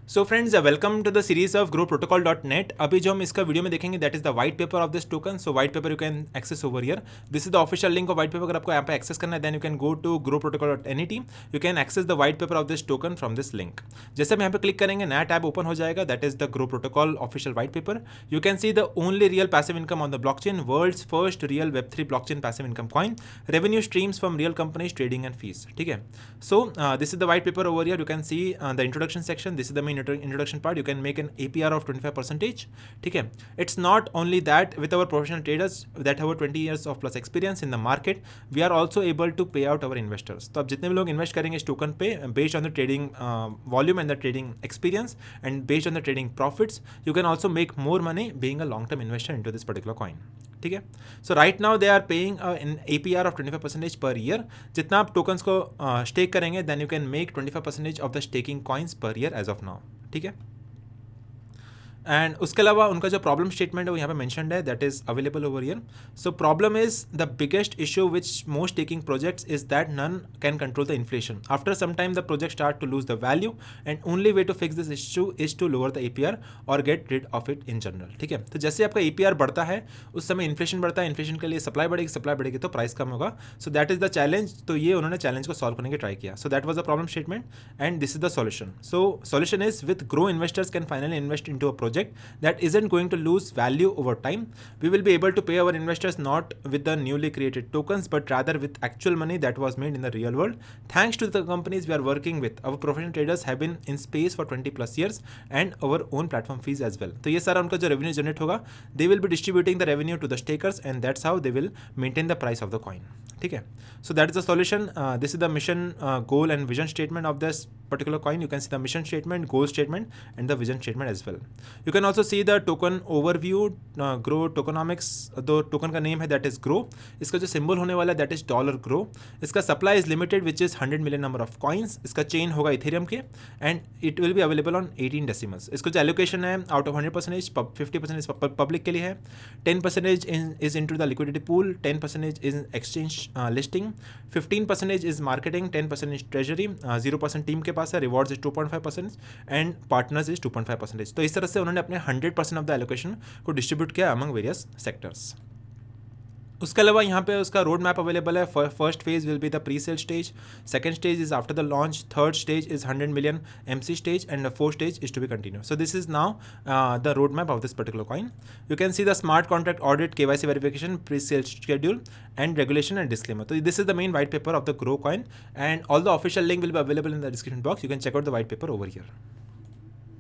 So friends welcome to the series of Grow Protocol dot net. अभी जो हम इसका वीडियो में देखेंगे that is the white paper of this token. So white paper you can access over here. This is the official link of white paper. अगर आपको यहाँ पे एक्सेस करना है then you can go to Grow Protocol dot N E T. You can access the white paper of this token from this link. जैसे हम यहाँ पे क्लिक करेंगे नया टैब ओपन हो जाएगा that is the Grow Protocol official white paper. You can see the only real passive income on the blockchain, world's first real वेब3 blockchain passive income coin, revenue streams from real companies, trading and fees. ठीक है, so this is the white paper over here. You can see the introduction section. This is the main introduction part. You can make an APR of 25%. ठीक है, it's not only that with our professional traders that have 20 years of plus experience in the market, we are also able to pay out our investors. तो अब जितने भी लोग invest करेंगे इस token पे based on the trading volume and the trading experience and based on the trading profits, you can also make more money being a long term investor into this particular coin. ठीक है, so right now they are paying in APR of 25% per year. जितना आप tokens को stake करेंगे then you can make 25% of the staking coins per year as of now. ठीक है, and उसके अलावा उनका जो प्रॉब्लम स्टेटमेंट है वो यहाँ पे मेंशन्ड है that is available over here. So problem is the biggest issue which most taking projects is that none can control the inflation. After some time the project start to lose the value and only way to fix this issue is to lower the APR और get rid of it in general. ठीक है, तो जैसे आपका APR बढ़ता है उस समय इन्फ्लेशन बढ़ता है, इन्फ्लेशन के लिए सप्लाई बढ़ेगी तो प्राइस कम होगा। So that is the challenge. तो ये उन्होंने चैलेंज को सॉल्व करने की ट्राई किया। So that was the problem statement and this is the solution. So solution is with grow investors can finally invest into a project that isn't going to lose value over time. We will be able to pay our investors not with the newly created tokens but rather with actual money that was made in the real world. Thanks to the companies we are working with, our professional traders have been in space for 20 plus years and our own platform fees as well. तो ये सारा उनका जो revenue generate होगा, they will be distributing the revenue to the stakers and that's how they will maintain the price of the coin. ठीक है, so that is the solution. This is the mission, goal and vision statement of this particular coin. You can see the mission statement, goal statement and the vision statement as well. You can also see the token overview, grow tokenomics. दो token का name है that is grow. इसका जो symbol होने वाला है that is $grow. इसका supply is limited which is 100 million number of coins. इसका चेन होगा इथेरियम के and it will be available on 18 decimals. इसको जो एलोकेशन है आउट ऑफ 100% 50% पब्लिक के लिए है, 10% is into the liquidity pool, 10% is exchange listing, 15% is marketing, 10% is treasury, 0% team के पास है, rewards is 2.5% and partners is 2.5%। तो इस तरह से उन्होंने अपने 100% ऑफ द एलोकेशन को डिस्ट्रीब्यूट किया अमंग वेरियस सेक्टर्स। उसके अलावा यहाँ पे उसका रोड मैप अवेलेबल है। First phase will be the pre sale stage, second stage is after the launch, third stage is 100 million MC stage and fourth stage is to be continue. So this is now the road map of this particular coin. You can see the smart contract audit, KYC verification, pre sale schedule and regulation and disclaimer. तो this is the main white paper of the grow coin and all the official link will be available in the description box. You can check out the white paper over here.